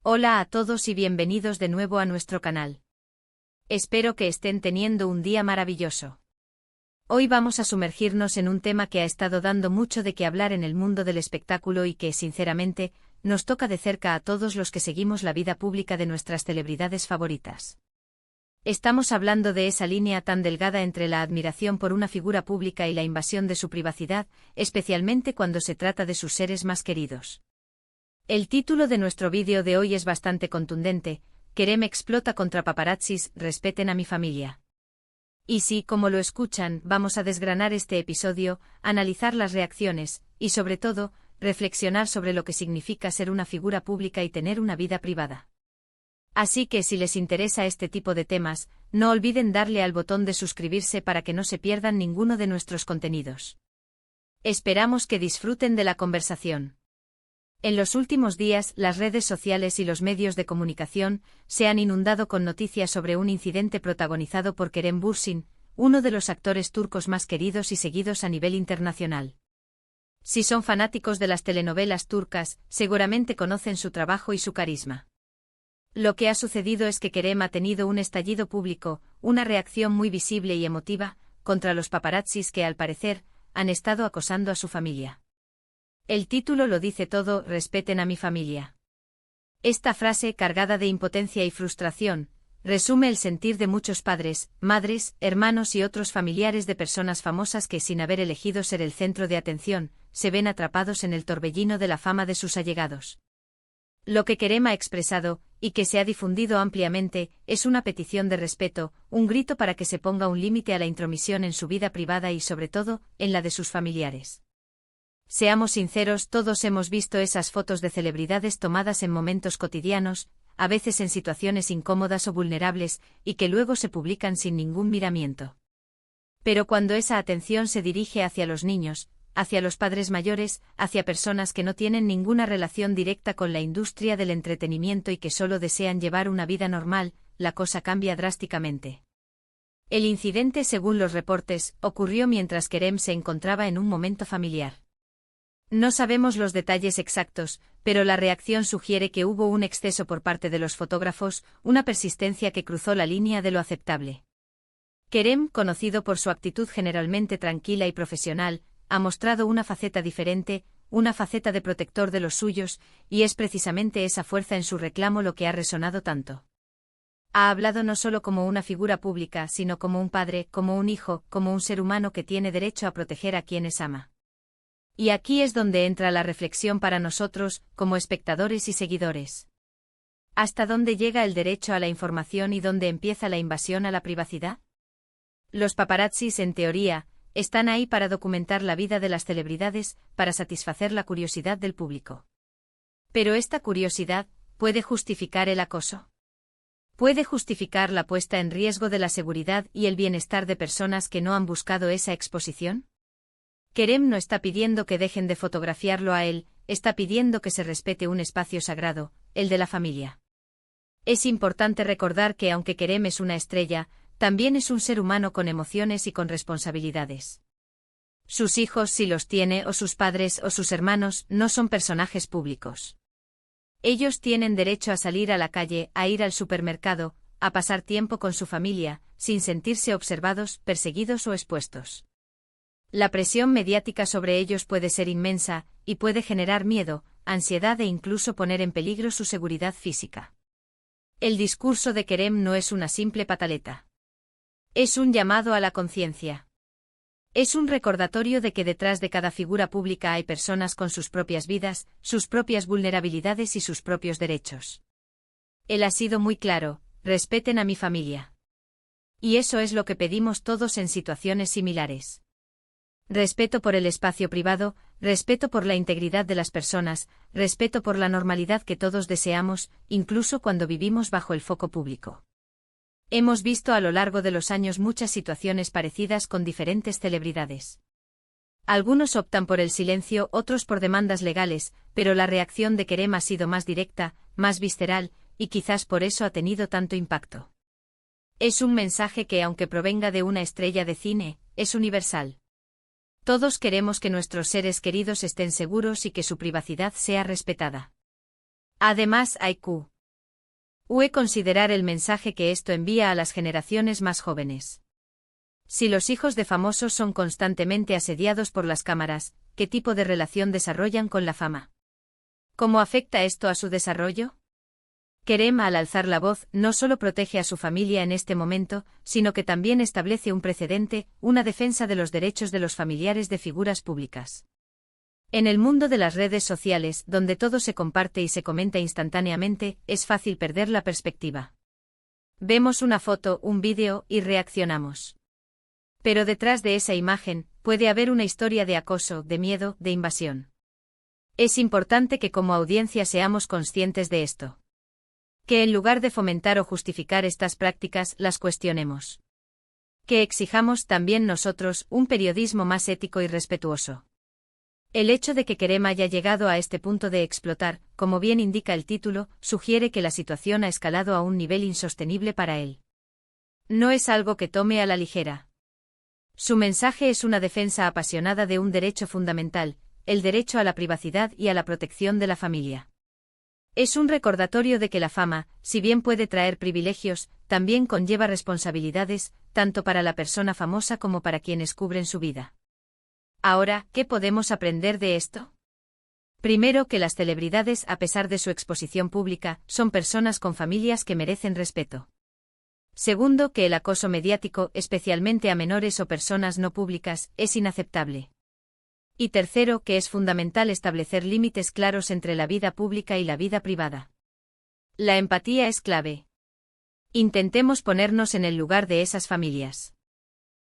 Hola a todos y bienvenidos de nuevo a nuestro canal. Espero que estén teniendo un día maravilloso. Hoy vamos a sumergirnos en un tema que ha estado dando mucho de qué hablar en el mundo del espectáculo y que, sinceramente, nos toca de cerca a todos los que seguimos la vida pública de nuestras celebridades favoritas. Estamos hablando de esa línea tan delgada entre la admiración por una figura pública y la invasión de su privacidad, especialmente cuando se trata de sus seres más queridos. El título de nuestro vídeo de hoy es bastante contundente: Kerem explota contra paparazzis, respeten a mi familia. Y sí, como lo escuchan, vamos a desgranar este episodio, analizar las reacciones, y sobre todo, reflexionar sobre lo que significa ser una figura pública y tener una vida privada. Así que si les interesa este tipo de temas, no olviden darle al botón de suscribirse para que no se pierdan ninguno de nuestros contenidos. Esperamos que disfruten de la conversación. En los últimos días, las redes sociales y los medios de comunicación se han inundado con noticias sobre un incidente protagonizado por Kerem Bürsin, uno de los actores turcos más queridos y seguidos a nivel internacional. Si son fanáticos de las telenovelas turcas, seguramente conocen su trabajo y su carisma. Lo que ha sucedido es que Kerem ha tenido un estallido público, una reacción muy visible y emotiva, contra los paparazzis que, al parecer, han estado acosando a su familia. El título lo dice todo: respeten a mi familia. Esta frase, cargada de impotencia y frustración, resume el sentir de muchos padres, madres, hermanos y otros familiares de personas famosas que, sin haber elegido ser el centro de atención, se ven atrapados en el torbellino de la fama de sus allegados. Lo que Kerem ha expresado, y que se ha difundido ampliamente, es una petición de respeto, un grito para que se ponga un límite a la intromisión en su vida privada y, sobre todo, en la de sus familiares. Seamos sinceros, todos hemos visto esas fotos de celebridades tomadas en momentos cotidianos, a veces en situaciones incómodas o vulnerables, y que luego se publican sin ningún miramiento. Pero cuando esa atención se dirige hacia los niños, hacia los padres mayores, hacia personas que no tienen ninguna relación directa con la industria del entretenimiento y que solo desean llevar una vida normal, la cosa cambia drásticamente. El incidente, según los reportes, ocurrió mientras Kerem se encontraba en un momento familiar. No sabemos los detalles exactos, pero la reacción sugiere que hubo un exceso por parte de los fotógrafos, una persistencia que cruzó la línea de lo aceptable. Kerem, conocido por su actitud generalmente tranquila y profesional, ha mostrado una faceta diferente, una faceta de protector de los suyos, y es precisamente esa fuerza en su reclamo lo que ha resonado tanto. Ha hablado no solo como una figura pública, sino como un padre, como un hijo, como un ser humano que tiene derecho a proteger a quienes ama. Y aquí es donde entra la reflexión para nosotros, como espectadores y seguidores. ¿Hasta dónde llega el derecho a la información y dónde empieza la invasión a la privacidad? Los paparazzis, en teoría, están ahí para documentar la vida de las celebridades, para satisfacer la curiosidad del público. Pero esta curiosidad, ¿puede justificar el acoso? ¿Puede justificar la puesta en riesgo de la seguridad y el bienestar de personas que no han buscado esa exposición? Kerem no está pidiendo que dejen de fotografiarlo a él, está pidiendo que se respete un espacio sagrado, el de la familia. Es importante recordar que aunque Kerem es una estrella, también es un ser humano con emociones y con responsabilidades. Sus hijos, si los tiene, o sus padres o sus hermanos, no son personajes públicos. Ellos tienen derecho a salir a la calle, a ir al supermercado, a pasar tiempo con su familia, sin sentirse observados, perseguidos o expuestos. La presión mediática sobre ellos puede ser inmensa, y puede generar miedo, ansiedad e incluso poner en peligro su seguridad física. El discurso de Kerem no es una simple pataleta. Es un llamado a la conciencia. Es un recordatorio de que detrás de cada figura pública hay personas con sus propias vidas, sus propias vulnerabilidades y sus propios derechos. Él ha sido muy claro: respeten a mi familia. Y eso es lo que pedimos todos en situaciones similares. Respeto por el espacio privado, respeto por la integridad de las personas, respeto por la normalidad que todos deseamos, incluso cuando vivimos bajo el foco público. Hemos visto a lo largo de los años muchas situaciones parecidas con diferentes celebridades. Algunos optan por el silencio, otros por demandas legales, pero la reacción de Kerem ha sido más directa, más visceral, y quizás por eso ha tenido tanto impacto. Es un mensaje que, aunque provenga de una estrella de cine, es universal. Todos queremos que nuestros seres queridos estén seguros y que su privacidad sea respetada. Además, hay que Considerar el mensaje que esto envía a las generaciones más jóvenes. Si los hijos de famosos son constantemente asediados por las cámaras, ¿qué tipo de relación desarrollan con la fama? ¿Cómo afecta esto a su desarrollo? Kerem, al alzar la voz, no solo protege a su familia en este momento, sino que también establece un precedente, una defensa de los derechos de los familiares de figuras públicas. En el mundo de las redes sociales, donde todo se comparte y se comenta instantáneamente, es fácil perder la perspectiva. Vemos una foto, un vídeo, y reaccionamos. Pero detrás de esa imagen, puede haber una historia de acoso, de miedo, de invasión. Es importante que como audiencia seamos conscientes de esto. Que en lugar de fomentar o justificar estas prácticas, las cuestionemos. Que exijamos también nosotros un periodismo más ético y respetuoso. El hecho de que Kerem haya llegado a este punto de explotar, como bien indica el título, sugiere que la situación ha escalado a un nivel insostenible para él. No es algo que tome a la ligera. Su mensaje es una defensa apasionada de un derecho fundamental, el derecho a la privacidad y a la protección de la familia. Es un recordatorio de que la fama, si bien puede traer privilegios, también conlleva responsabilidades, tanto para la persona famosa como para quienes cubren su vida. Ahora, ¿qué podemos aprender de esto? Primero, que las celebridades, a pesar de su exposición pública, son personas con familias que merecen respeto. Segundo, que el acoso mediático, especialmente a menores o personas no públicas, es inaceptable. Y tercero, que es fundamental establecer límites claros entre la vida pública y la vida privada. La empatía es clave. Intentemos ponernos en el lugar de esas familias.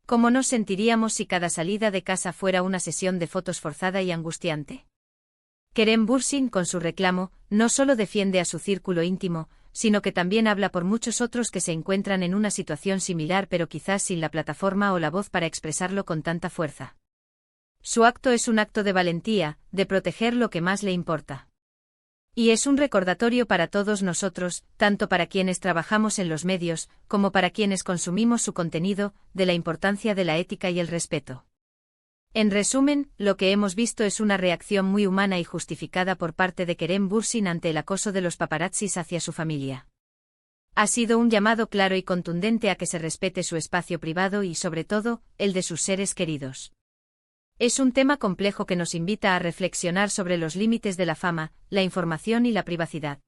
¿Cómo nos sentiríamos si cada salida de casa fuera una sesión de fotos forzada y angustiante? Kerem Bürsin, con su reclamo, no solo defiende a su círculo íntimo, sino que también habla por muchos otros que se encuentran en una situación similar pero quizás sin la plataforma o la voz para expresarlo con tanta fuerza. Su acto es un acto de valentía, de proteger lo que más le importa. Y es un recordatorio para todos nosotros, tanto para quienes trabajamos en los medios, como para quienes consumimos su contenido, de la importancia de la ética y el respeto. En resumen, lo que hemos visto es una reacción muy humana y justificada por parte de Kerem Bürsin ante el acoso de los paparazzis hacia su familia. Ha sido un llamado claro y contundente a que se respete su espacio privado y, sobre todo, el de sus seres queridos. Es un tema complejo que nos invita a reflexionar sobre los límites de la fama, la información y la privacidad.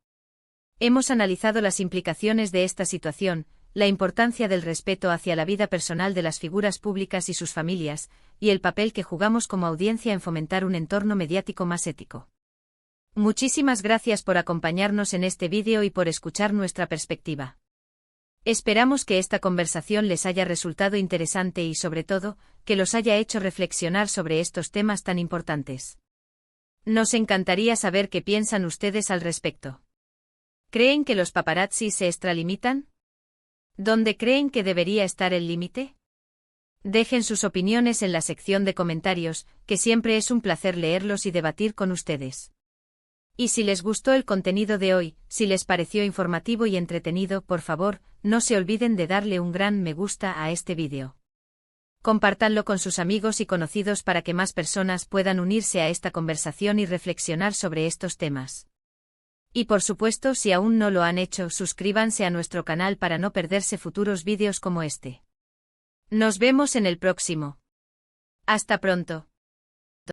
Hemos analizado las implicaciones de esta situación, la importancia del respeto hacia la vida personal de las figuras públicas y sus familias, y el papel que jugamos como audiencia en fomentar un entorno mediático más ético. Muchísimas gracias por acompañarnos en este vídeo y por escuchar nuestra perspectiva. Esperamos que esta conversación les haya resultado interesante y, sobre todo, que los haya hecho reflexionar sobre estos temas tan importantes. Nos encantaría saber qué piensan ustedes al respecto. ¿Creen que los paparazzi se extralimitan? ¿Dónde creen que debería estar el límite? Dejen sus opiniones en la sección de comentarios, que siempre es un placer leerlos y debatir con ustedes. Y si les gustó el contenido de hoy, si les pareció informativo y entretenido, por favor, no se olviden de darle un gran me gusta a este vídeo. Compártanlo con sus amigos y conocidos para que más personas puedan unirse a esta conversación y reflexionar sobre estos temas. Y por supuesto, si aún no lo han hecho, suscríbanse a nuestro canal para no perderse futuros vídeos como este. Nos vemos en el próximo. Hasta pronto.